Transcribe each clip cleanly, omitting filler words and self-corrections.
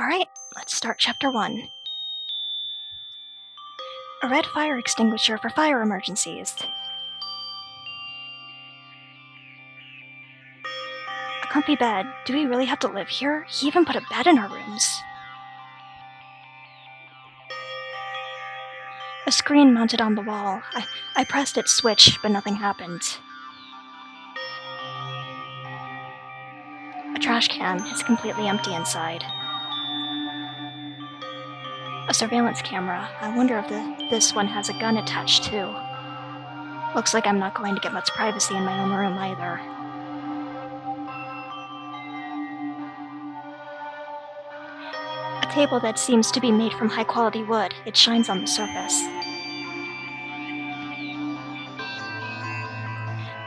Alright, let's start Chapter 1. A red fire extinguisher for fire emergencies. A comfy bed. Do we really have to live here? He even put a bed in our rooms. A screen mounted on the wall. I pressed its switch, but nothing happened. A trash can is completely empty inside. A surveillance camera. I wonder if this one has a gun attached too. Looks like I'm not going to get much privacy in my own room either. A table that seems to be made from high-quality wood. It shines on the surface.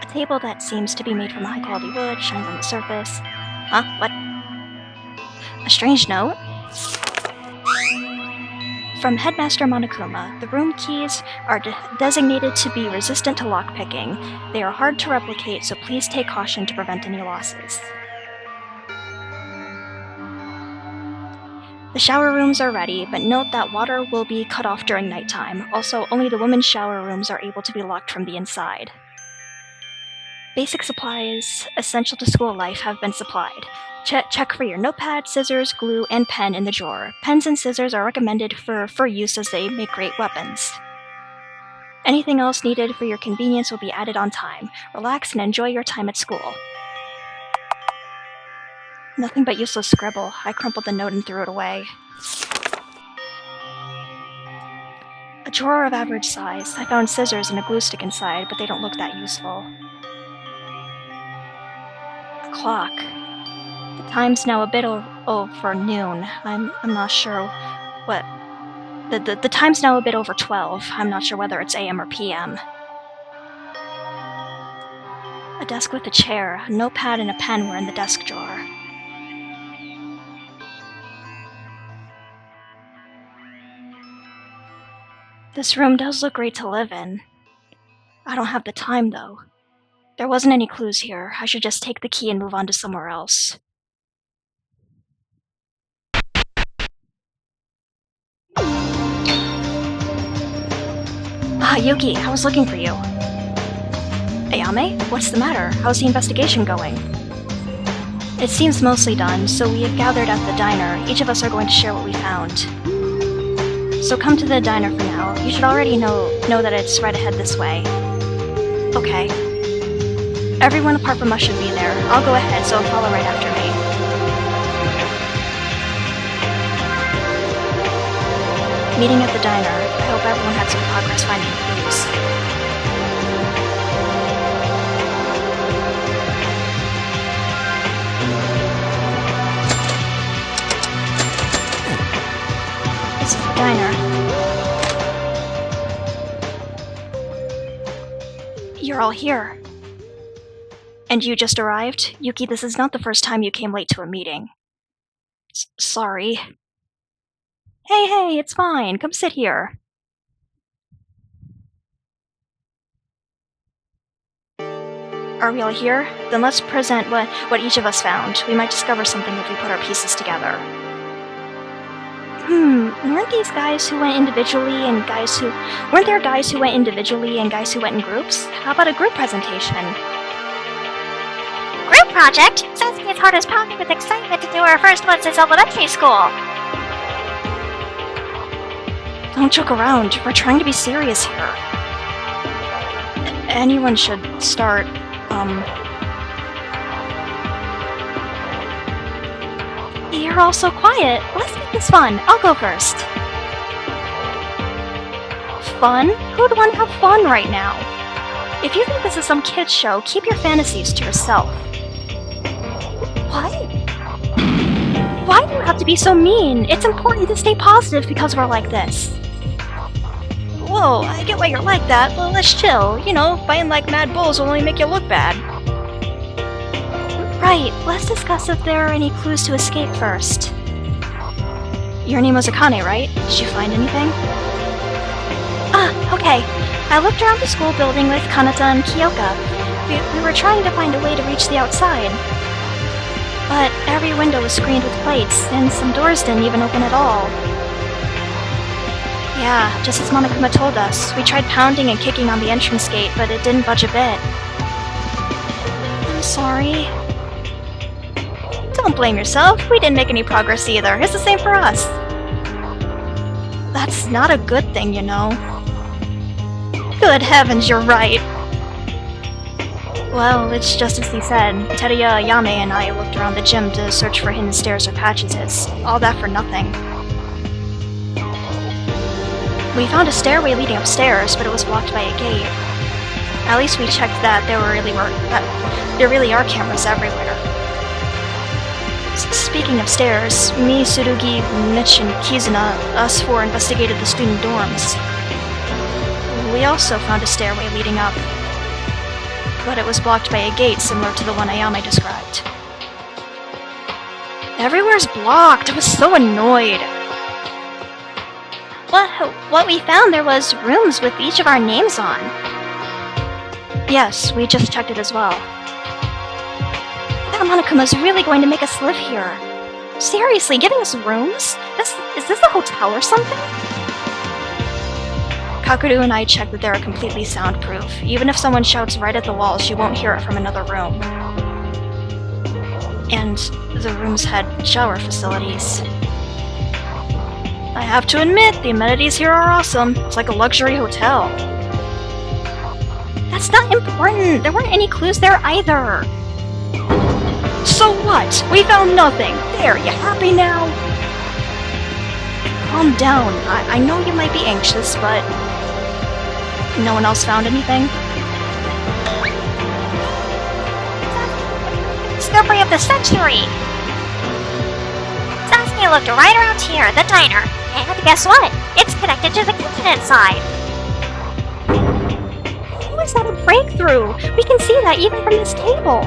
A table that seems to be made from high-quality wood shines on the surface. Huh? What? A strange note? From Headmaster Monokuma, the room keys are designated to be resistant to lockpicking. They are hard to replicate, so please take caution to prevent any losses. The shower rooms are ready, but note that water will be cut off during nighttime. Also, only the women's shower rooms are able to be locked from the inside. Basic supplies essential to school life have been supplied. Check for your notepad, scissors, glue, and pen in the drawer. Pens and scissors are recommended for use as they make great weapons. Anything else needed for your convenience will be added on time. Relax and enjoy your time at school. Nothing but useless scribble. I crumpled the note and threw it away. A drawer of average size. I found scissors and a glue stick inside, but they don't look that useful. A clock. The time's now a bit over noon. I'm not sure what... The time's now a bit over 12. I'm not sure whether it's AM or PM. A desk with a chair. A notepad and a pen were in the desk drawer. This room does look great to live in. I don't have the time, though. There wasn't any clues here. I should just take the key and move on to somewhere else. Ah, Yuki, I was looking for you. Ayame? What's the matter? How's the investigation going? It seems mostly done, so we have gathered at the diner. Each of us are going to share what we found. So come to the diner for now. You should already know that it's right ahead this way. Okay. Everyone apart from us should be there. I'll go ahead, so follow right after me. Meeting at the diner. I hope everyone had some progress finding clues. This is the diner. You're all here. And you just arrived? Yuki, this is not the first time you came late to a meeting. Sorry. Hey, it's fine. Come sit here. Are we all here? Then let's present what each of us found. We might discover something if we put our pieces together. Weren't these guys who went individually and guys who... Weren't there guys who went individually and guys who went in groups? How about a group presentation? Group project? Sasuke's heart is pounding with excitement to do our first one since elementary school. Don't joke around. We're trying to be serious here. Anyone should start, You're all so quiet. Let's make this fun. I'll go first. Fun? Who'd want to have fun right now? If you think this is some kid's show, keep your fantasies to yourself. What? Why do you have to be so mean? It's important to stay positive because we're like this. Whoa, I get why you're like that, but let's chill. You know, fighting like mad bulls will only make you look bad. Right, let's discuss if there are any clues to escape first. Your name was Akane, right? Did you find anything? Okay. I looked around the school building with Kanata and Kyoka. We were trying to find a way to reach the outside. But every window was screened with plates, and some doors didn't even open at all. Yeah, just as Monokuma told us. We tried pounding and kicking on the entrance gate, but it didn't budge a bit. I'm sorry. Don't blame yourself. We didn't make any progress either. It's the same for us. That's not a good thing, you know. Good heavens, you're right. Well, it's just as he said. Teruya, Yame, and I looked around the gym to search for hidden stairs or passages. All that for nothing. We found a stairway leading upstairs, but it was blocked by a gate. At least we checked that there really are cameras everywhere. Speaking of stairs, me, Tsurugi, Mitch, and Kizuna, us four investigated the student dorms. We also found a stairway leading up, but it was blocked by a gate similar to the one Ayame described. Everywhere's blocked. I was so annoyed. What we found there was rooms with each of our names on. Yes, we just checked it as well. That Monokuma's really going to make us live here. Seriously, giving us rooms? Is this a hotel or something? Kakeru and I checked that they are completely soundproof. Even if someone shouts right at the walls, you won't hear it from another room. And the rooms had shower facilities. I have to admit, the amenities here are awesome. It's like a luxury hotel. That's not important. There weren't any clues there either. So what? We found nothing. There, you happy now? Calm down. I know you might be anxious, but... No one else found anything? Discovery of the century! Sasuke looked right around here, the diner. And guess what? It's connected to the kitchen inside. How is that a breakthrough? We can see that even from this table.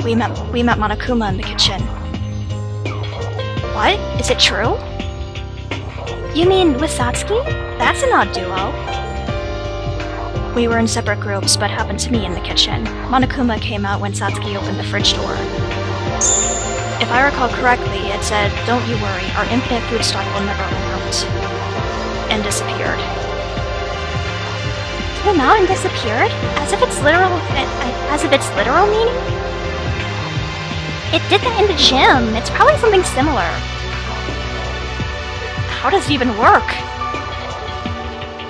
We met Monokuma in the kitchen. What? Is it true? You mean with Satsuki? That's an odd duo. We were in separate groups, but happened to meet in the kitchen. Monokuma came out when Satsuki opened the fridge door. If I recall correctly, it said, "Don't you worry, our infinite food stock will never run out," and disappeared. Came out and disappeared? As if it's literal meaning? It did that in the gym. It's probably something similar. How does it even work?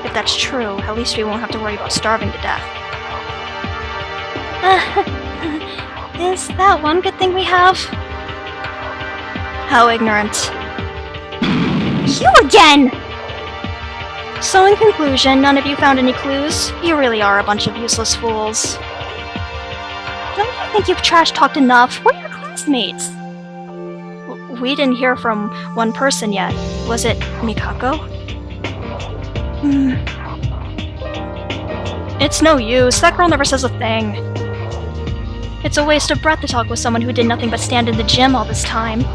If that's true, at least we won't have to worry about starving to death. Is that one good thing we have? How ignorant. You again! So in conclusion, none of you found any clues? You really are a bunch of useless fools. Don't you think you've trash-talked enough? We're your classmates. We didn't hear from one person yet. Was it Mikako? It's no use. That girl never says a thing. It's a waste of breath to talk with someone who did nothing but stand in the gym all this time.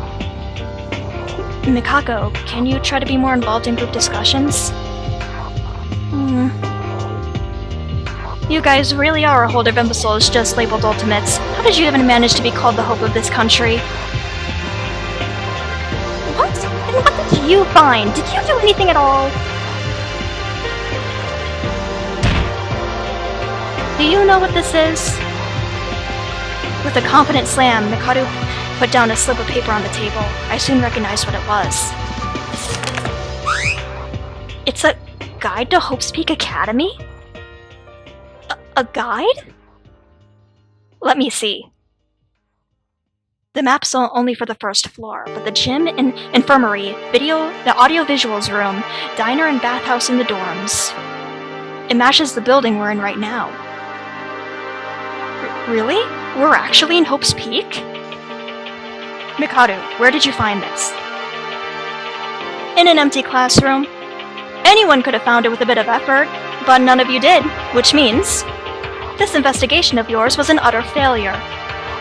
Mikako, can you try to be more involved in group discussions? You guys really are a holder of imbeciles just labeled ultimates. How did you even manage to be called the hope of this country? What? And what did you find? Did you do anything at all? Do you know what this is? With a confident slam, Mikado put down a slip of paper on the table. I soon recognized what it was. It's a guide to Hope's Peak Academy? A guide? Let me see. The map's only for the first floor, but the gym and infirmary, the audio-visuals room, diner and bathhouse in the dorms. It matches the building we're in right now. Really? We're actually in Hope's Peak? Mikado, where did you find this? In an empty classroom. Anyone could have found it with a bit of effort, but none of you did, which means this investigation of yours was an utter failure.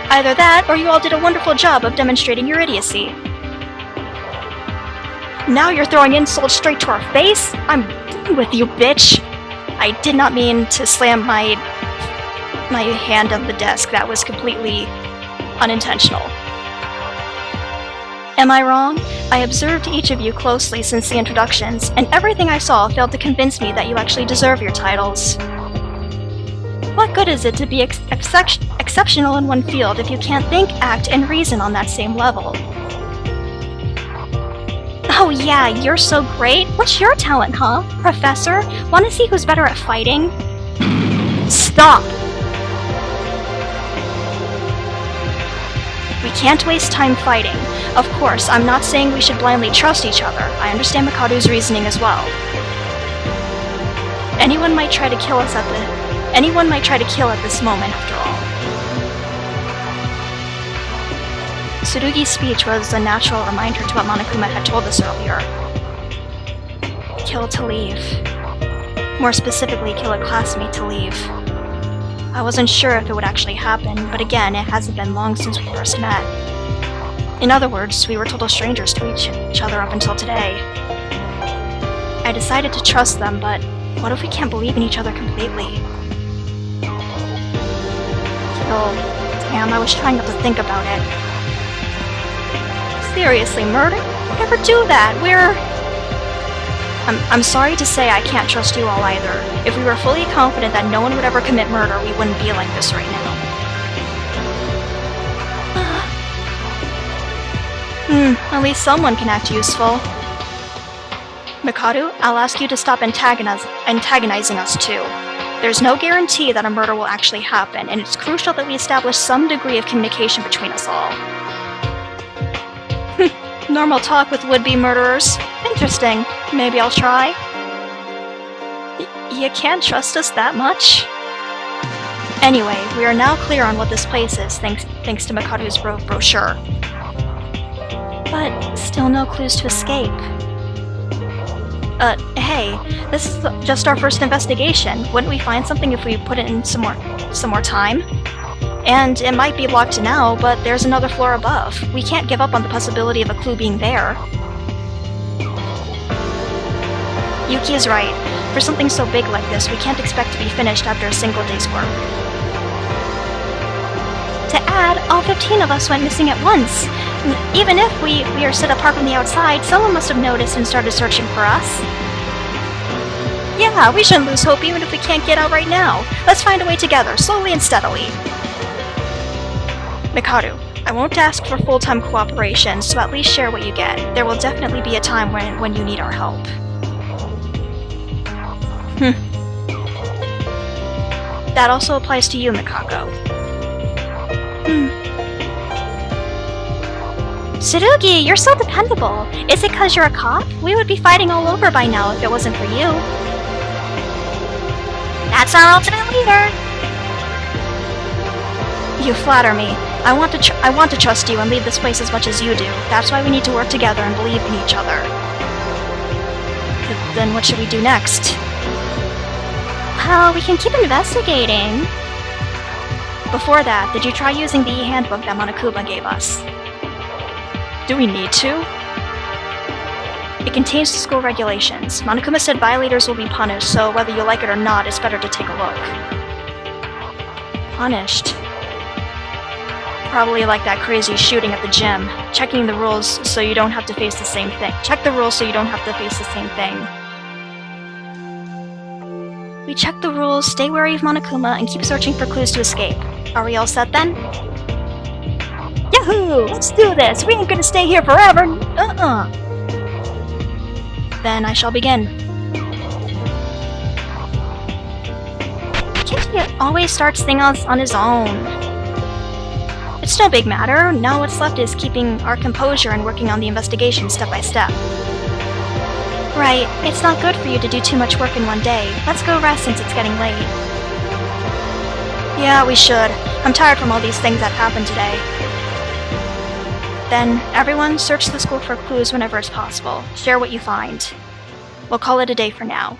Either that, or you all did a wonderful job of demonstrating your idiocy. Now you're throwing insults straight to our face? I'm done with you, bitch! I did not mean to slam my hand on the desk. That was completely unintentional. Am I wrong? I observed each of you closely since the introductions, and everything I saw failed to convince me that you actually deserve your titles. What good is it to be exceptional in one field if you can't think, act, and reason on that same level? Oh yeah, you're so great. What's your talent, huh? Professor? Want to see who's better at fighting? Stop! We can't waste time fighting. Of course, I'm not saying we should blindly trust each other. I understand Mikado's reasoning as well. Anyone might try to kill at this moment, after all. Tsurugi's speech was a natural reminder to what Monokuma had told us earlier. Kill to leave. More specifically, kill a classmate to leave. I wasn't sure if it would actually happen, but again, it hasn't been long since we first met. In other words, we were total strangers to each other up until today. I decided to trust them, but what if we can't believe in each other completely? Kill. Damn, I was trying not to think about it. Seriously, murder? Never do that. I'm sorry to say I can't trust you all either. If we were fully confident that no one would ever commit murder, we wouldn't be like this right now. At least someone can act useful. Mikado, I'll ask you to stop antagonizing us too. There's no guarantee that a murder will actually happen, and it's crucial that we establish some degree of communication between us all. Normal talk with would-be murderers. Interesting. Maybe I'll try. You can't trust us that much? Anyway, we are now clear on what this place is, thanks to Mikado's brochure. But still no clues to escape. Hey, this is just our first investigation. Wouldn't we find something if we put in some more time? And it might be locked now, but there's another floor above. We can't give up on the possibility of a clue being there. Yuki is right. For something so big like this, we can't expect to be finished after a single day's work. To add, all 15 of us went missing at once. Even if we are set apart from the outside, someone must have noticed and started searching for us. Yeah, we shouldn't lose hope even if we can't get out right now. Let's find a way together, slowly and steadily. Mikado, I won't ask for full-time cooperation, so at least share what you get. There will definitely be a time when you need our help. That also applies to you, Mikako. Tsurugi, you're so dependable. Is it 'cause you're a cop? We would be fighting all over by now if it wasn't for you. That's our ultimate leader. You flatter me. I want to trust you and leave this place as much as you do. That's why we need to work together and believe in each other. Then what should we do next? Well, we can keep investigating. Before that, did you try using the e-handbook that Monokuma gave us? Do we need to? It contains the school regulations. Monokuma said violators will be punished, so whether you like it or not, it's better to take a look. Punished? Probably like that crazy shooting at the gym. Checking the rules so you don't have to face the same thing. Check the rules so you don't have to face the same thing. We check the rules, stay wary of Monokuma, and keep searching for clues to escape. Are we all set then? Yahoo! Let's do this! We ain't gonna stay here forever! Then I shall begin. Kenji always starts things on his own. It's no big matter. Now what's left is keeping our composure and working on the investigation step by step. Right, it's not good for you to do too much work in one day. Let's go rest since it's getting late. Yeah, we should. I'm tired from all these things that happened today. Then, everyone, search the school for clues whenever it's possible. Share what you find. We'll call it a day for now.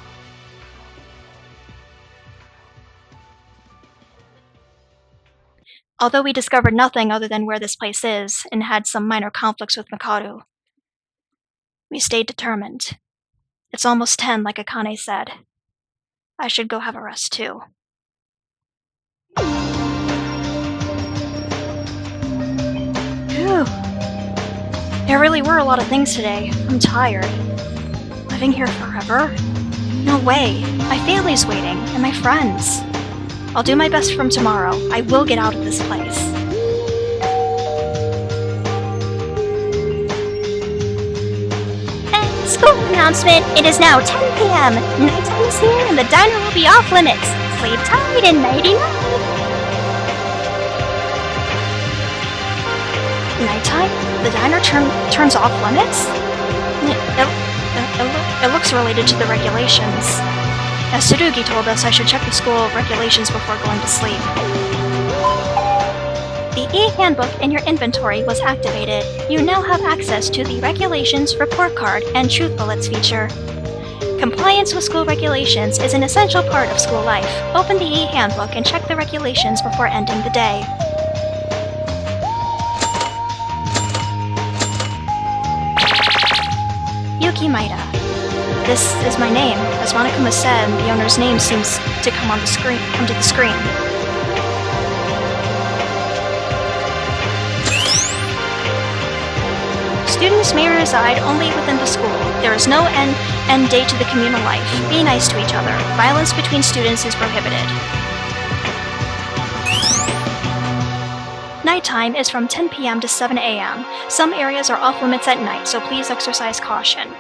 Although we discovered nothing other than where this place is, and had some minor conflicts with Mikado, we stayed determined. It's almost 10, like Akane said. I should go have a rest too. There really were a lot of things today. I'm tired. Living here forever? No way. My family's waiting, and my friends. I'll do my best from tomorrow. I will get out of this place. And school announcement! It is now 10 p.m. Nighttime is here and the diner will be off limits. Sleep tight and nighty-night. Nighttime? The diner turns off limits? It looks related to the regulations. As Tsurugi told us, I should check the school regulations before going to sleep. The e-handbook in your inventory was activated. You now have access to the Regulations Report Card and Truth Bullets feature. Compliance with school regulations is an essential part of school life. Open the e-handbook and check the regulations before ending the day. Yuki Maida. This is my name. As Monokuma said, the owner's name seems to come to the screen. Students may reside only within the school. There is no end date to the communal life. Be nice to each other. Violence between students is prohibited. Nighttime is from 10 p.m. to 7 a.m. Some areas are off limits at night, so please exercise caution.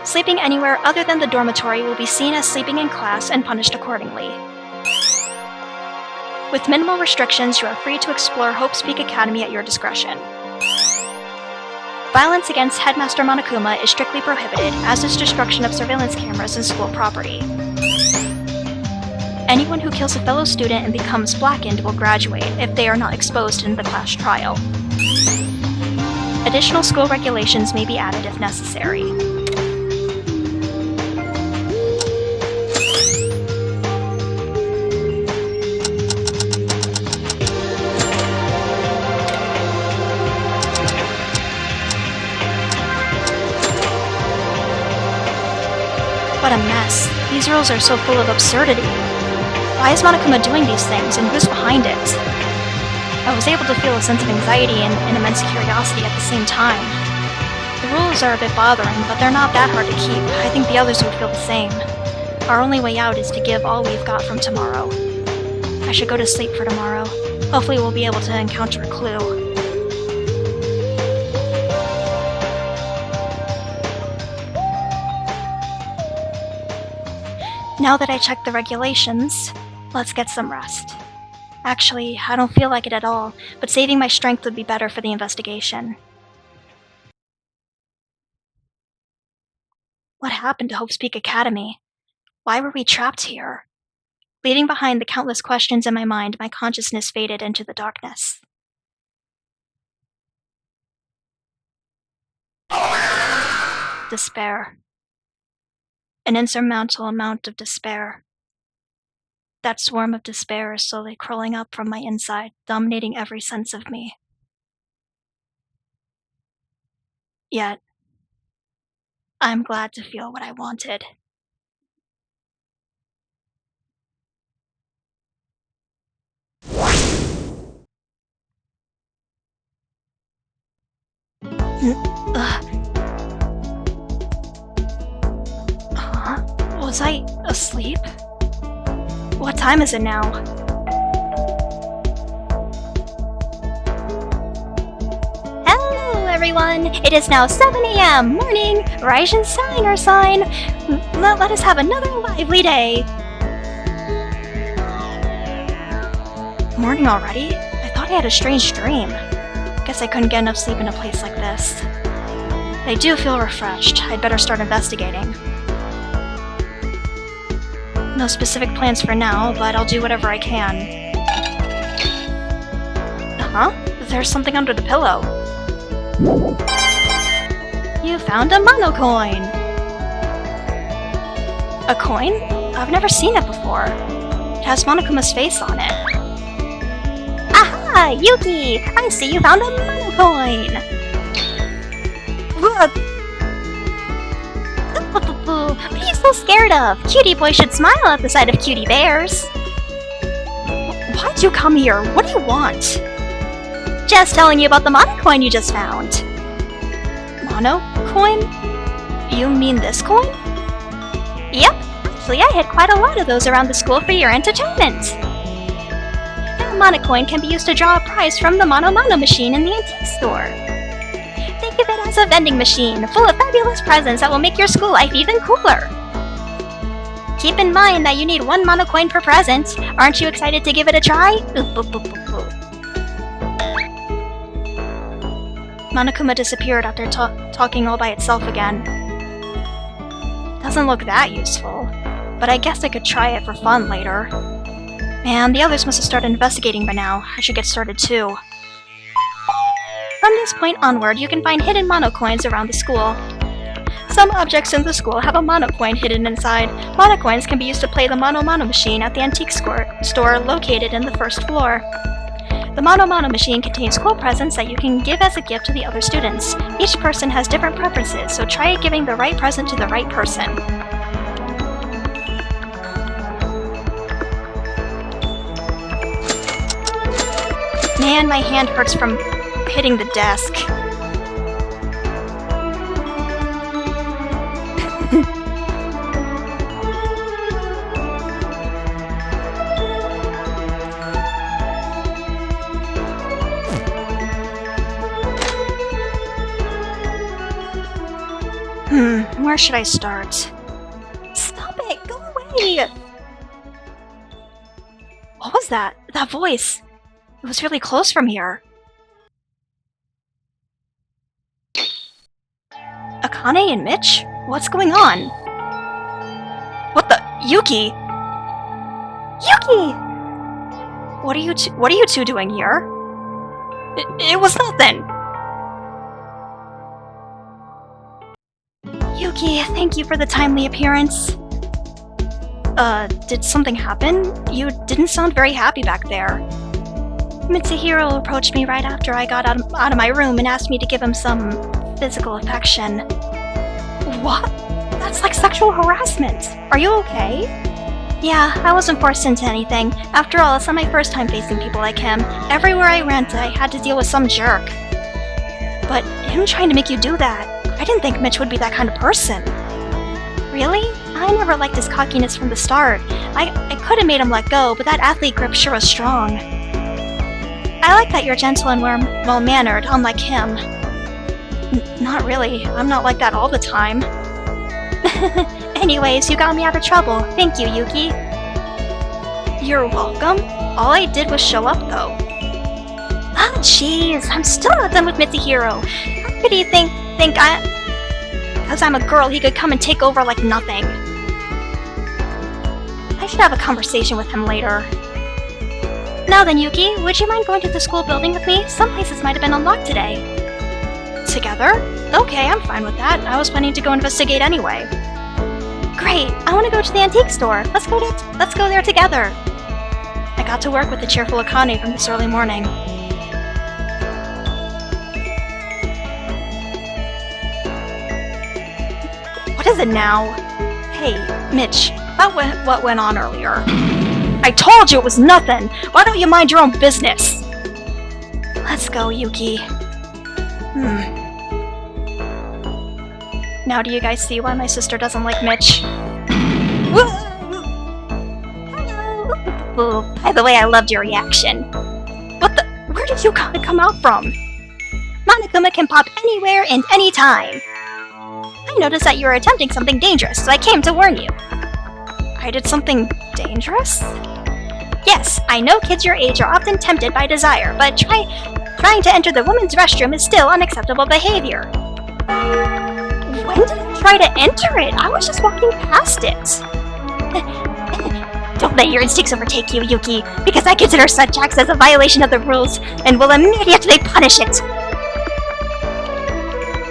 Sleeping anywhere other than the dormitory will be seen as sleeping in class and punished accordingly. With minimal restrictions, you are free to explore Hope's Peak Academy at your discretion. Violence against Headmaster Monokuma is strictly prohibited, as is destruction of surveillance cameras and school property. Anyone who kills a fellow student and becomes blackened will graduate if they are not exposed in the class trial. Additional school regulations may be added if necessary. What a mess. These rules are so full of absurdity. Why is Monokuma doing these things, and who's behind it? I was able to feel a sense of anxiety and immense curiosity at the same time. The rules are a bit bothering, but they're not that hard to keep. I think the others would feel the same. Our only way out is to give all we've got from tomorrow. I should go to sleep for tomorrow. Hopefully we'll be able to encounter a clue. Now that I checked the regulations, let's get some rest. Actually, I don't feel like it at all, but saving my strength would be better for the investigation. What happened to Hope's Peak Academy? Why were we trapped here? Leaving behind the countless questions in my mind, my consciousness faded into the darkness. Despair. An insurmountable amount of despair. That swarm of despair is slowly crawling up from my inside, dominating every sense of me. Yet, I'm glad to feel what I wanted. Was I asleep? What time is it now? Hello, everyone! It is now 7 a.m. Morning! Rise and shine our sign! Let us have another lively day! Morning already? I thought I had a strange dream. Guess I couldn't get enough sleep in a place like this. I do feel refreshed. I'd better start investigating. No specific plans for now, but I'll do whatever I can. Huh? There's something under the pillow. You found a mono coin! A coin? I've never seen it before. It has Monokuma's face on it. Aha! Yuki! I see you found a mono coin! What? What are you so scared of? Cutie boy should smile at the sight of cutie bears. Why'd you come here? What do you want? Just telling you about the mono coin you just found. Mono coin? You mean this coin? Yep. Actually, I hid quite a lot of those around the school for your entertainment. That mono coin can be used to draw a prize from the mono machine in the antique store. Think of it as a vending machine full of fabulous presents that will make your school life even cooler. Keep in mind that you need 1 mono coin per present. Aren't you excited to give it a try? Monokuma disappeared after talking all by itself again. Doesn't look that useful, but I guess I could try it for fun later. Man, the others must have started investigating by now. I should get started too. From this point onward, you can find hidden mono coins around the school. Some objects in the school have a mono coin hidden inside. Mono coins can be used to play the mono machine at the antique store located in the 1st floor. The mono machine contains cool presents that you can give as a gift to the other students. Each person has different preferences, so try giving the right present to the right person. Man, my hand hurts from hitting the desk. Where should I start? Stop it! Go away! What was that? That voice? It was really close from here. Akane and Mitch? What's going on? What the? Yuki! Yuki! What are you two doing here? It was nothing! Yuki, thank you for the timely appearance. Did something happen? You didn't sound very happy back there. Mitsuhiro approached me right after I got out of my room and asked me to give him some physical affection. What? That's like sexual harassment. Are you okay? Yeah, I wasn't forced into anything. After all, it's not my first time facing people like him. Everywhere I went, I had to deal with some jerk. But him trying to make you do that, I didn't think Mitch would be that kind of person. Really? I never liked his cockiness from the start. I could have made him let go, but that athlete grip sure was strong. I like that you're gentle and well-mannered, unlike him. Not really. I'm not like that all the time. Anyways, you got me out of trouble. Thank you, Yuki. You're welcome. All I did was show up, though. Ah, jeez. I'm still not done with Mitsuhiro. How could he think Because I'm a girl, he could come and take over like nothing. I should have a conversation with him later. Now then, Yuki, would you mind going to the school building with me? Some places might have been unlocked today. Together? Okay, I'm fine with that. I was planning to go investigate anyway. Great! I want to go to the antique store. Let's go there together. I got to work with the cheerful Akane from this early morning. What is it now? Hey, Mitch, about what went on earlier. I told you it was nothing! Why don't you mind your own business? Let's go, Yuki. Now do you guys see why my sister doesn't like Mitch? Hello! Ooh, by the way, I loved your reaction. What the? Where did you come out from? Monokuma can pop anywhere and anytime. I noticed that you were attempting something dangerous, so I came to warn you. I did something dangerous? Yes, I know kids your age are often tempted by desire, but trying to enter the women's restroom is still unacceptable behavior. When did I try to enter it? I was just walking past it. Don't let your instincts overtake you, Yuki, because I consider such acts as a violation of the rules and will immediately punish it.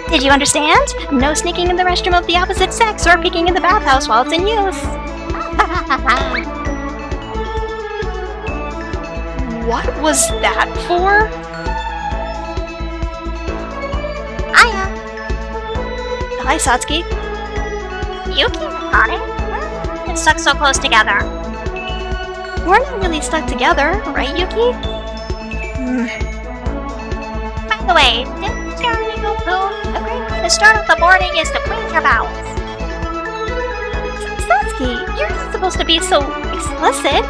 Did you understand? No sneaking in the restroom of the opposite sex or peeking in the bathhouse while it's in use. What was that for? Hiya. Hi, Satsuki. Yuki and Akane? We're stuck so close together. We're not really stuck together, right, Yuki? Wait, didn't you already go poo? A great way to start off the morning is to clean your bowels. Satsuki, you're not supposed to be so explicit.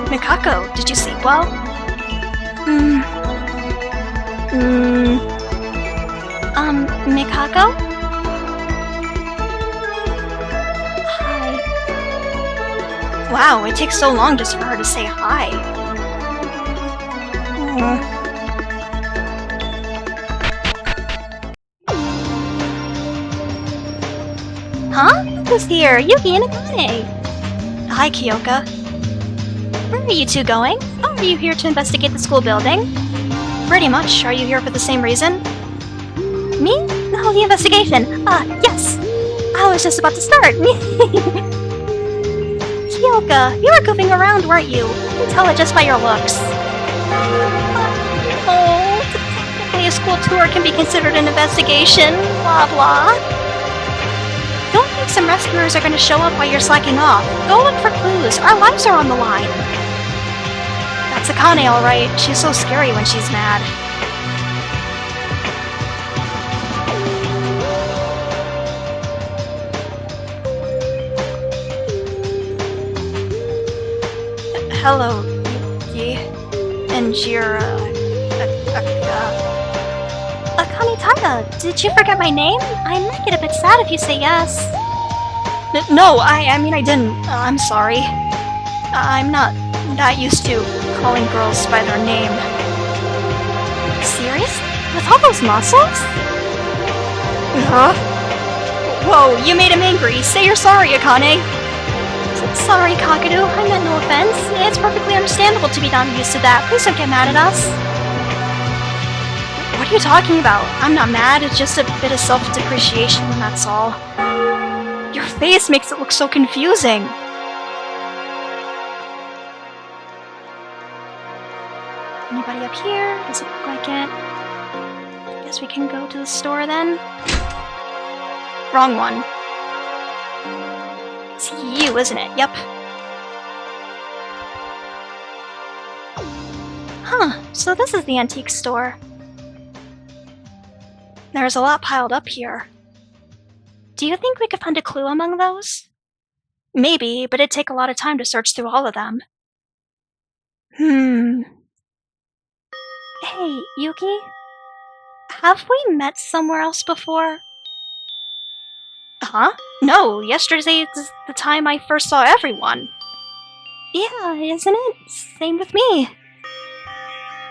Mikako, did you sleep well? Mikako? Hi. Wow, it takes so long just for her to say hi. Huh? Who's here? Yuki and Akane. Hi, Kyoka. Where are you two going? Oh, are you here to investigate the school building? Pretty much. Are you here for the same reason? Me? Oh, the investigation. Yes. I was just about to start. Kyoka, you were goofing around, weren't you? I can tell it just by your looks. Oh, technically a school tour can be considered an investigation. Blah, blah. Don't think some rescuers are going to show up while you're slacking off. Go look for clues. Our lives are on the line. That's Akane, alright. She's so scary when she's mad. Hello, Yuki. And you're, Akane Tada, did you forget my name? I might get a bit sad if you say yes. No, I mean I didn't. I'm sorry. I'm not that used to calling girls by their name. Seriously? With all those muscles? Huh? Whoa, you made him angry. Say you're sorry, Akane. Sorry, Kakadu. I meant no offense. It's perfectly understandable to be not used to that. Please don't get mad at us. What are you talking about? I'm not mad. It's just a bit of self-depreciation, that's all. Your face makes it look so confusing. Anybody up here? Does it look like it? Guess we can go to the store then. Wrong one. It's you, isn't it? Yep. Huh, so this is the antique store. There's a lot piled up here. Do you think we could find a clue among those? Maybe, but it'd take a lot of time to search through all of them. Hey, Yuki? Have we met somewhere else before? Huh? No, yesterday's the time I first saw everyone. Yeah, isn't it? Same with me.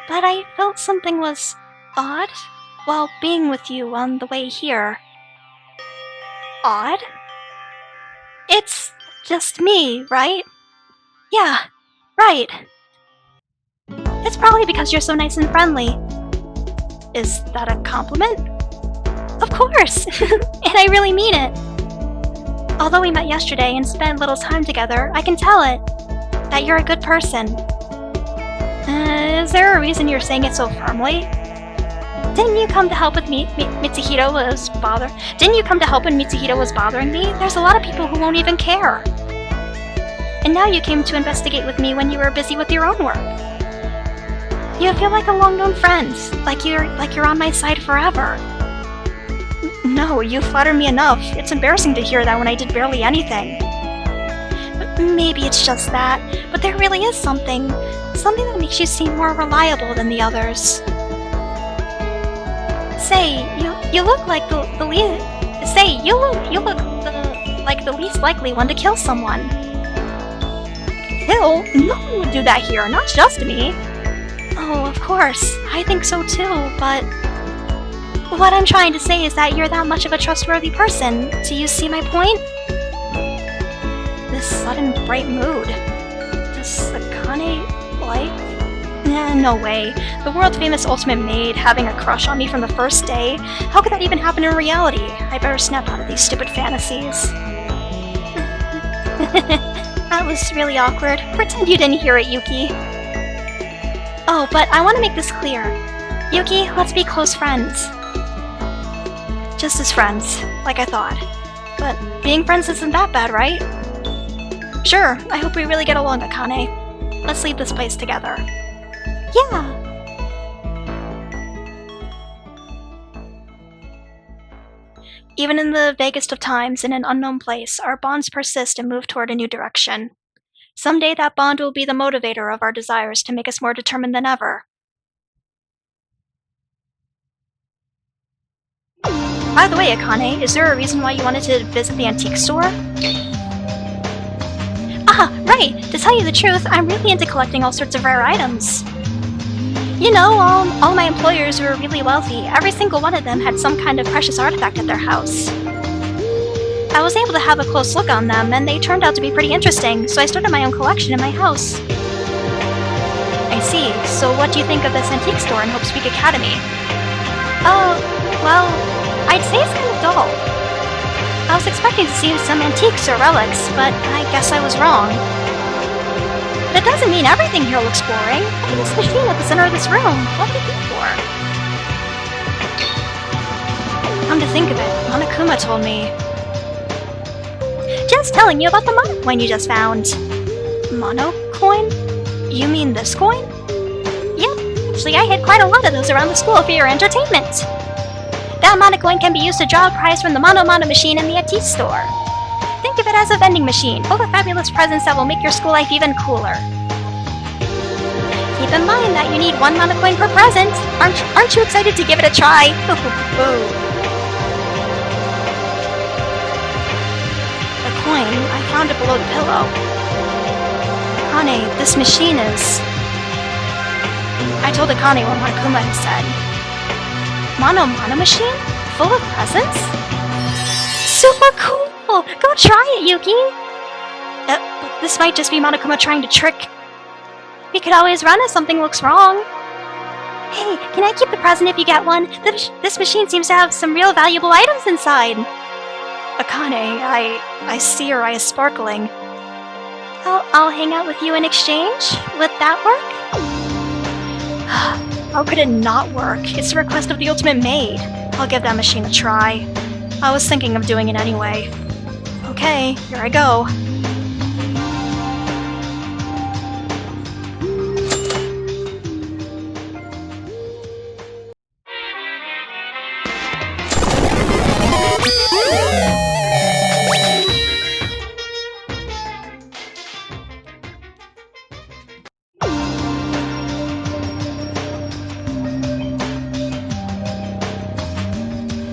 But I felt something was odd while being with you on the way here. Odd? It's just me, right? Yeah, right. It's probably because you're so nice and friendly. Is that a compliment? Of course! And I really mean it. Although we met yesterday and spent little time together, I can tell it. That you're a good person. Is there a reason you're saying it so firmly? Didn't you come to help with Mitsuhito was Didn't you come to help when Mitsuhito was bothering me? There's a lot of people who won't even care. And now you came to investigate with me when you were busy with your own work. You feel like a long-known friend, like you're on my side forever. No, you flatter me enough. It's embarrassing to hear that when I did barely anything. Maybe it's just that, but there really is something that makes you seem more reliable than the others. Say, you look like the least likely one to kill someone. Kill? No one would do that here, not just me. Oh, of course. I think so too, but what I'm trying to say is that you're that much of a trustworthy person. Do you see my point? This sudden bright mood. Does Akane like? No way. The world-famous ultimate maid having a crush on me from the first day? How could that even happen in reality? I better snap out of these stupid fantasies. That was really awkward. Pretend you didn't hear it, Yuki. Oh, but I want to make this clear. Yuki, let's be close friends. Just as friends, like I thought. But being friends isn't that bad, right? Sure, I hope we really get along, Akane. Let's leave this place together. Yeah. Even in the vaguest of times, in an unknown place, our bonds persist and move toward a new direction. Someday that bond will be the motivator of our desires to make us more determined than ever. By the way, Akane, is there a reason why you wanted to visit the antique store? Ah, right! To tell you the truth, I'm really into collecting all sorts of rare items. You know, all my employers were really wealthy. Every single one of them had some kind of precious artifact at their house. I was able to have a close look on them, and they turned out to be pretty interesting, so I started my own collection in my house. I see. So what do you think of this antique store in Hope Peak Academy? Oh, well, I'd say it's kind of dull. I was expecting to see some antiques or relics, but I guess I was wrong. That doesn't mean everything here looks boring. Look at this machine at the center of this room. What would it be for? Come to think of it, Monokuma told me. Just telling you about the mono coin you just found. Mono coin? You mean this coin? Yep, actually I hid quite a lot of those around the school for your entertainment. That mono coin can be used to draw a prize from the mono machine in the antique store. Think of it as a vending machine, full of fabulous presents that will make your school life even cooler. Keep in mind that you need one mono coin per present. Aren't you excited to give it a try? The coin, I found it below the pillow. Akane, this machine is... I told Akane what Monokuma had said. Mono machine? Full of presents? Super cool! Go try it, Yuki! But this might just be Monokuma trying to trick... We could always run if something looks wrong. Hey, can I keep the present if you get one? This machine seems to have some real valuable items inside. Akane, I see your eyes sparkling. I'll hang out with you in exchange? Would that work? How could it not work? It's the request of the ultimate maid. I'll give that machine a try. I was thinking of doing it anyway. Okay, here I go.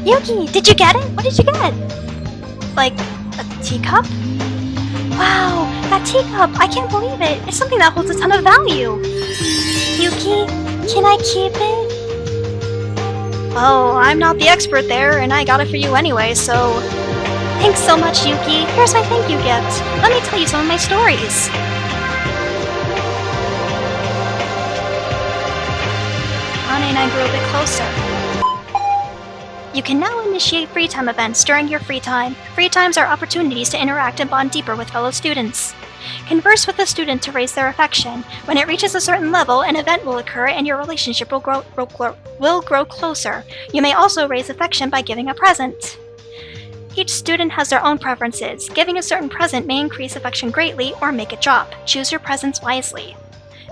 Yuki, did you get it? What did you get? Like, a teacup? Wow, that teacup! I can't believe it! It's something that holds a ton of value! Yuki, can I keep it? Well, I'm not the expert there, and I got it for you anyway, so... Thanks so much, Yuki. Here's my thank you gift. Let me tell you some of my stories. Akane and I grew a bit closer. You can now initiate free time events during your free time. Free times are opportunities to interact and bond deeper with fellow students. Converse with a student to raise their affection. When it reaches a certain level, an event will occur and your relationship will grow closer. You may also raise affection by giving a present. Each student has their own preferences. Giving a certain present may increase affection greatly or make it drop. Choose your presents wisely.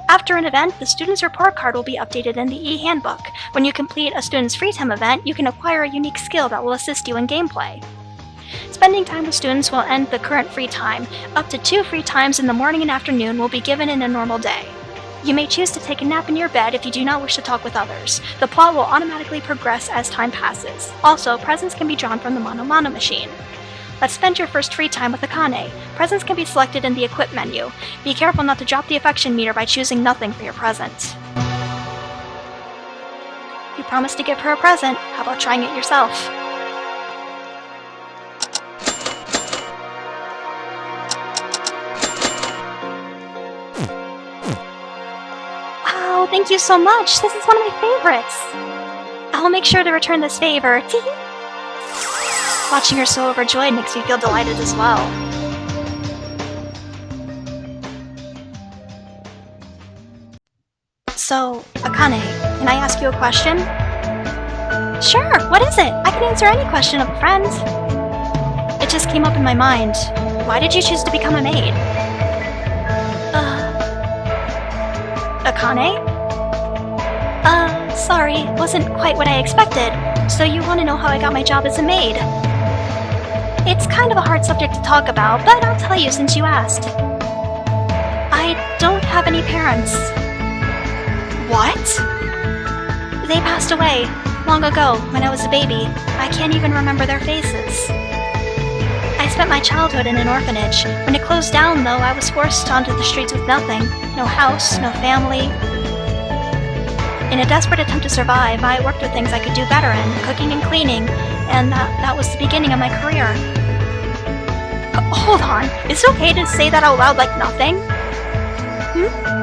After an event, the student's report card will be updated in the e-handbook. When you complete a student's free time event, you can acquire a unique skill that will assist you in gameplay. Spending time with students will end the current free time. Up to 2 free times in the morning and afternoon will be given in a normal day. You may choose to take a nap in your bed if you do not wish to talk with others. The plot will automatically progress as time passes. Also, presents can be drawn from the mono machine. Let's spend your first free time with Akane. Presents can be selected in the equip menu. Be careful not to drop the affection meter by choosing nothing for your present. You promised to give her a present. How about trying it yourself? Wow, thank you so much. This is one of my favorites. I'll make sure to return this favor. Watching her so overjoyed makes me feel delighted as well. So, Akane, can I ask you a question? Sure, what is it? I can answer any question of a friend. It just came up in my mind. Why did you choose to become a maid? Akane? Sorry, wasn't quite what I expected. So you want to know how I got my job as a maid? It's kind of a hard subject to talk about, but I'll tell you since you asked. I don't have any parents. What? They passed away long ago when I was a baby. I can't even remember their faces. I spent my childhood in an orphanage. When it closed down, though, I was forced onto the streets with nothing. No house, no family. In a desperate attempt to survive, I worked with things I could do better in, cooking and cleaning, and that was the beginning of my career. Hold on, is it okay to say that out loud like nothing?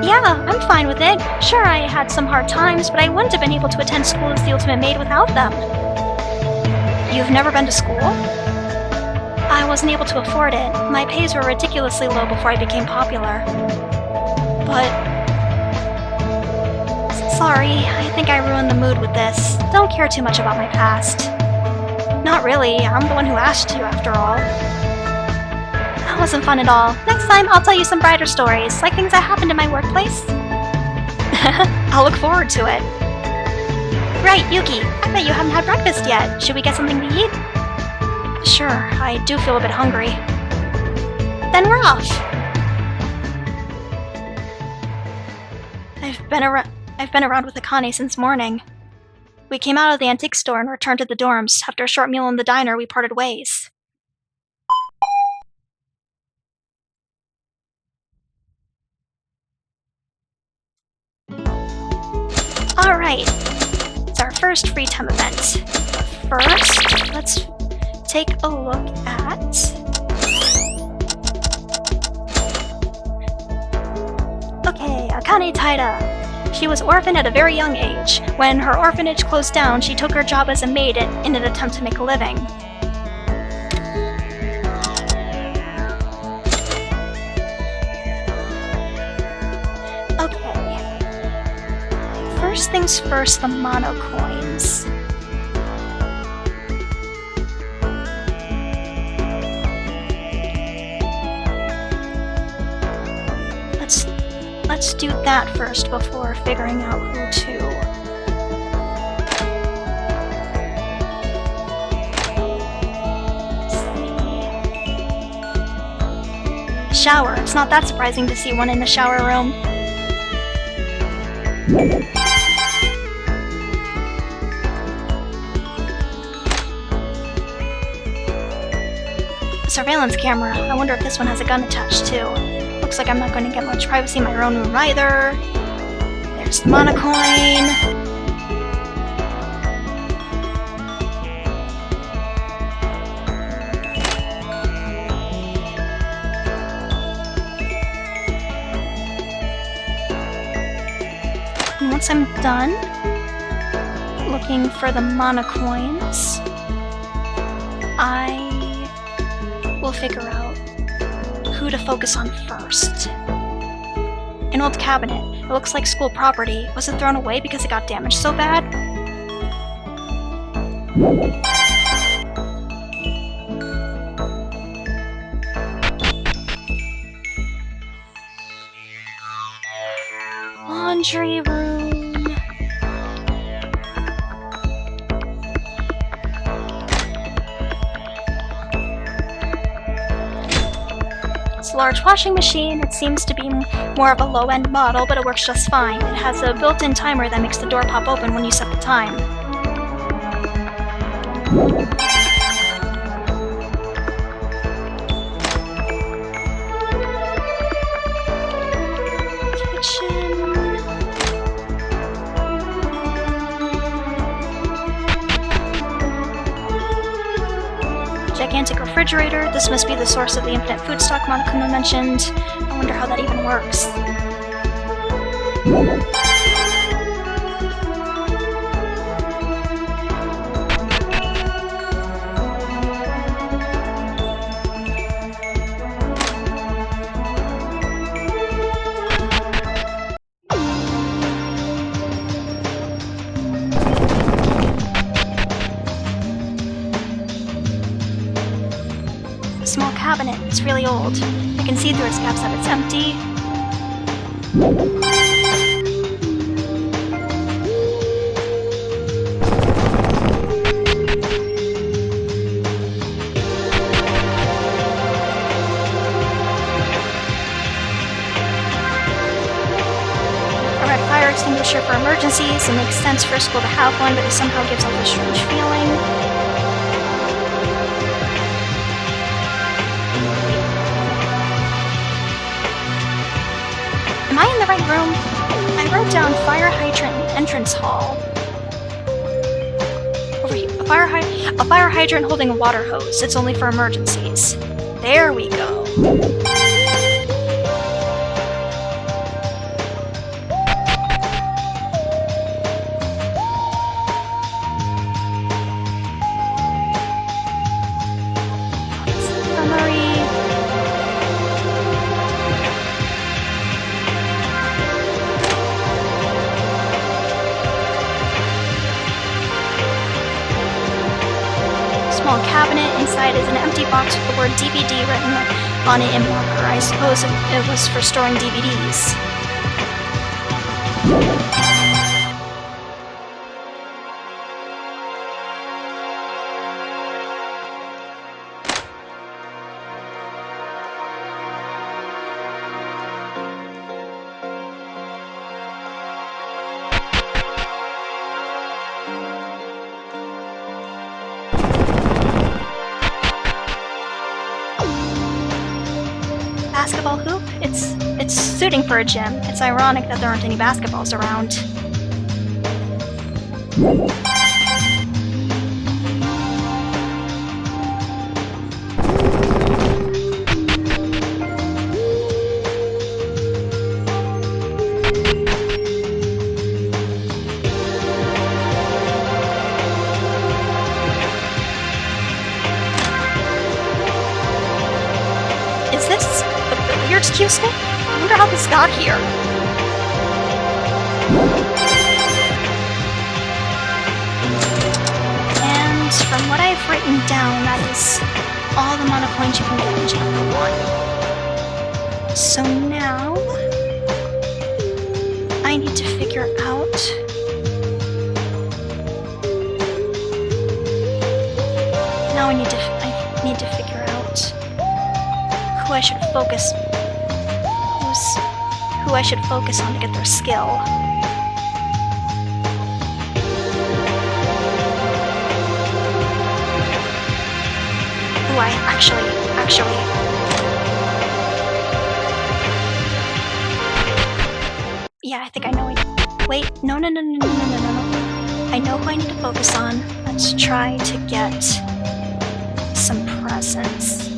Yeah, I'm fine with it. Sure, I had some hard times, but I wouldn't have been able to attend school as the ultimate maid without them. You've never been to school? I wasn't able to afford it. My pays were ridiculously low before I became popular. But... Sorry, I think I ruined the mood with this. Don't care too much about my past. Not really, I'm the one who asked you after all. That wasn't fun at all. Next time, I'll tell you some brighter stories, like things that happened in my workplace. I'll look forward to it. Right, Yuki, I bet you haven't had breakfast yet. Should we get something to eat? Sure, I do feel a bit hungry. Then we're off! I've been around with Akane since morning. We came out of the antique store and returned to the dorms. After a short meal in the diner, we parted ways. Alright, it's our first free time event. First, let's take a look at... Okay, Akane Taira. She was orphaned at a very young age. When her orphanage closed down, she took her job as a maid in an attempt to make a living. Okay. First things first, the mono coins. Let's do that first before figuring out who to. Shower. It's not that surprising to see one in the shower room. A surveillance camera. I wonder if this one has a gun attached too. Looks like I'm not going to get much privacy in my own room either. There's the monocoin. And once I'm done looking for the monocoins, I will figure out who to focus on first. An old cabinet. It looks like school property. Was it thrown away because it got damaged so bad? Laundry room. It's a large washing machine. It seems to be more of a low-end model, but it works just fine. It has a built-in timer that makes the door pop open when you set the time. Gigantic refrigerator. This must be the source of the infinite food stock Monokuma mentioned. I wonder how that even works. cabinet. It's really old. I can see through its gaps that it's empty. Fire extinguisher for emergencies. It makes sense for a school to have one, but it somehow gives off a strange feeling. Am I in the right room? I wrote down fire hydrant entrance hall. Over here. A fire hydrant holding a water hose. It's only for emergencies. There we go. Cabinet. Inside is an empty box with the word DVD written on it in marker. I suppose it was for storing DVDs. Basketball hoop? It's suiting for a gym. It's ironic that there aren't any basketballs around. Is this a weird Q-stick? I wonder how this got here. And from what I've written down, that is all the amount of coins you can get in Chapter 1. So now I need to figure out I need to figure out who I should focus on to get their skill. Who I actually yeah, I think I know. Wait, no. I know who I need to focus on. Let's try to get some presents.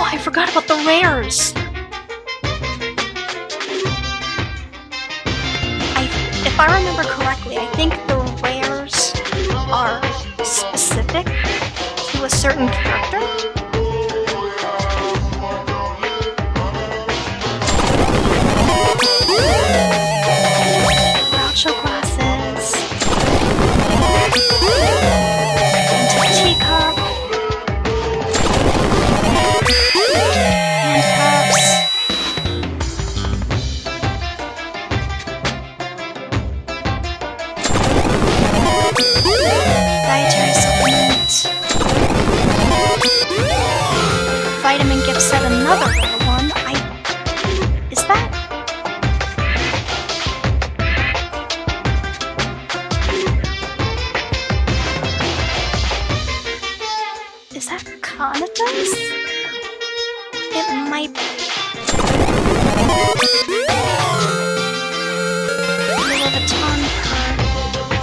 I forgot about the rares! If I remember correctly, I think the rares are specific to a certain character. Groucho glasses. Into teacup. Vitamin gift set, another rare one. Is that Kanata's? It might be.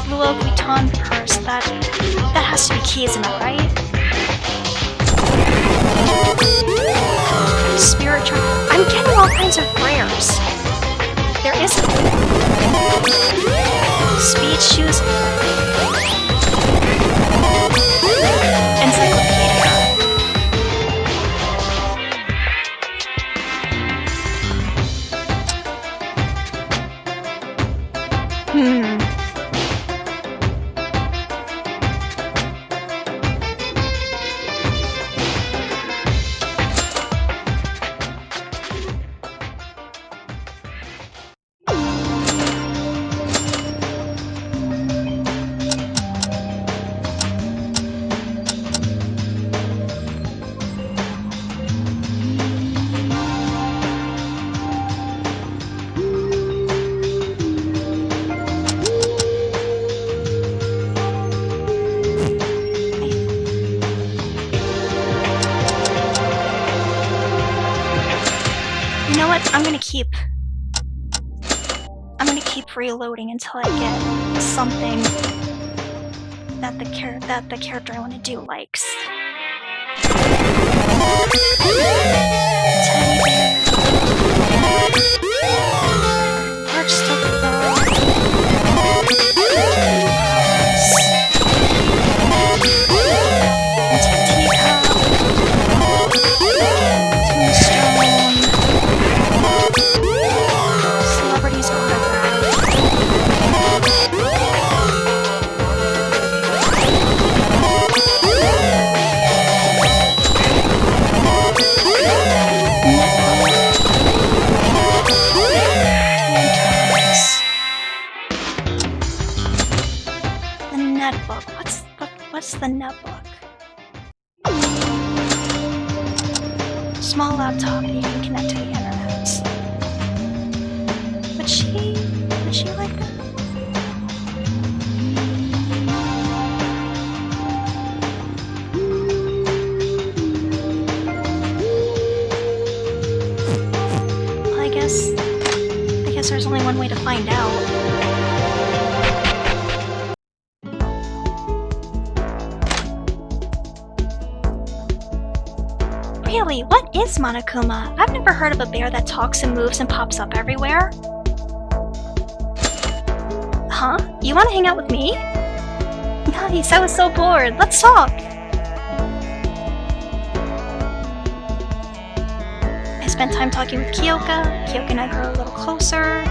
Louis Vuitton purse. That has to be keys in it, right? Spirit trap. I'm getting all kinds of prayers. There is speed shoes. Encyclopedia. You know what? I'm gonna keep reloading until I get something that the character I want to do likes. First of all, celebrities What's the netbook? Small laptop you can connect to the internet. Would she like that? Well, I guess there's only one way to find out. Really, what is Monokuma? I've never heard of a bear that talks and moves and pops up everywhere. Huh? You want to hang out with me? Nice, I was so bored. Let's talk! I spent time talking with Kyoka. Kyoka and I grew a little closer.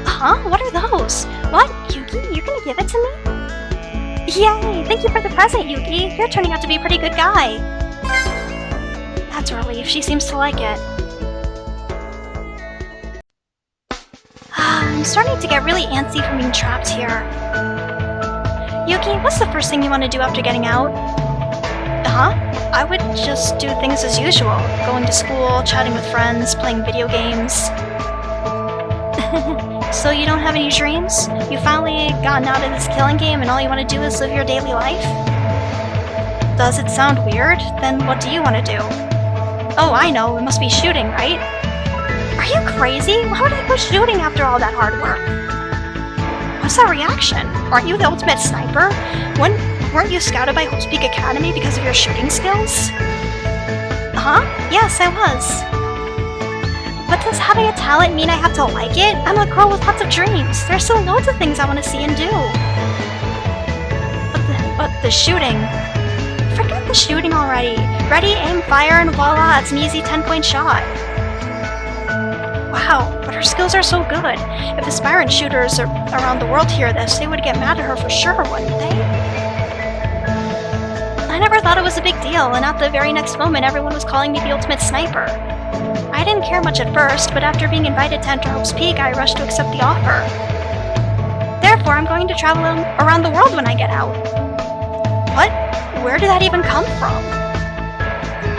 Huh? What are those? What? Yuki, you're gonna give it to me? Yay! Thank you for the present, Yuki! You're turning out to be a pretty good guy! That's a relief. She seems to like it. I'm starting to get really antsy from being trapped here. Yuki, what's the first thing you want to do after getting out? Huh? I would just do things as usual. Going to school, chatting with friends, playing video games. So you don't have any dreams? You finally gotten out of this killing game and all you want to do is live your daily life? Does it sound weird? Then what do you want to do? Oh, I know. It must be shooting, right? Are you crazy? Why would I go shooting after all that hard work? What's that reaction? Aren't you the ultimate sniper? Weren't you scouted by Hope's Peak Academy because of your shooting skills? Huh? Yes, I was. But does having a talent mean I have to like it? I'm a girl with lots of dreams. There's still loads of things I want to see and do. But the shooting... Forget the shooting already. Ready, aim, fire, and voila, it's an easy 10-point shot. Wow, but her skills are so good. If aspirant shooters around the world hear this, they would get mad at her for sure, wouldn't they? I never thought it was a big deal, and at the very next moment everyone was calling me the ultimate sniper. I didn't care much at first, but after being invited to enter Hope's Peak, I rushed to accept the offer. Therefore, I'm going to travel around the world when I get out. What? Where did that even come from?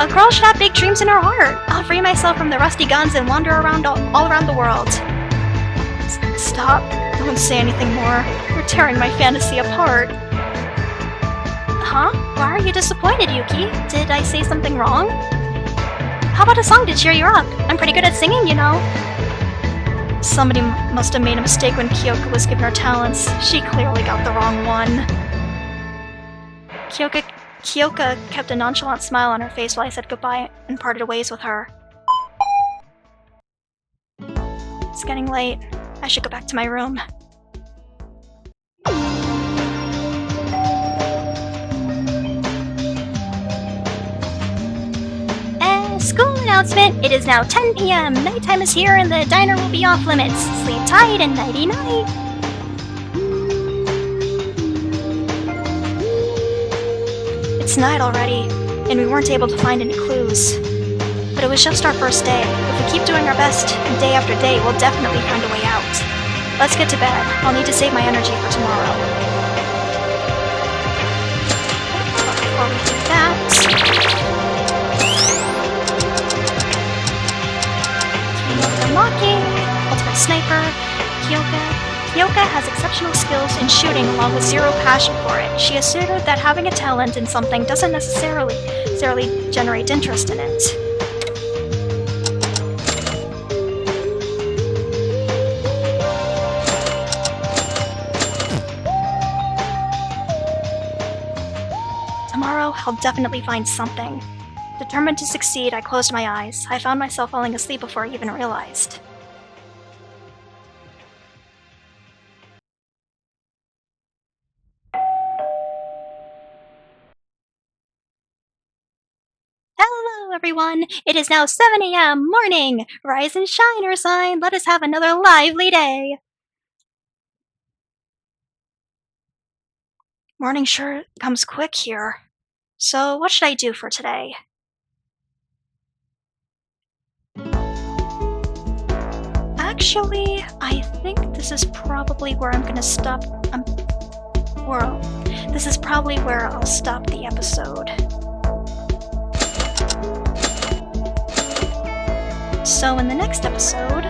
A girl should have big dreams in her heart. I'll free myself from the rusty guns and wander around all around the world. Stop. Don't say anything more. You're tearing my fantasy apart. Huh? Why are you disappointed, Yuki? Did I say something wrong? How about a song to cheer you up? I'm pretty good at singing, you know. Somebody must have made a mistake when Kyoka was given her talents. She clearly got the wrong one. Kyoka kept a nonchalant smile on her face while I said goodbye and parted ways with her. It's getting late. I should go back to my room. School announcement! It is now 10 p.m. Nighttime is here and the diner will be off limits. Sleep tight and nighty-night. It's night already, and we weren't able to find any clues. But it was just our first day. If we keep doing our best, day after day, we'll definitely find a way out. Let's get to bed. I'll need to save my energy for tomorrow. But before we do that... Maki, ultimate sniper, Kyoka has exceptional skills in shooting along with zero passion for it. She asserted that having a talent in something doesn't necessarily generate interest in it. Tomorrow, I'll definitely find something. Determined to succeed, I closed my eyes. I found myself falling asleep before I even realized. Hello, everyone! It is now 7 a.m. Morning! Rise and shine, Ursine! Let us have another lively day! Morning sure comes quick here. So, what should I do for today? Actually, I think this is probably where I'm gonna stop. This is probably where I'll stop the episode. So, in the next episode,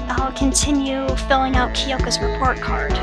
I'll continue filling out Kyoka's report card.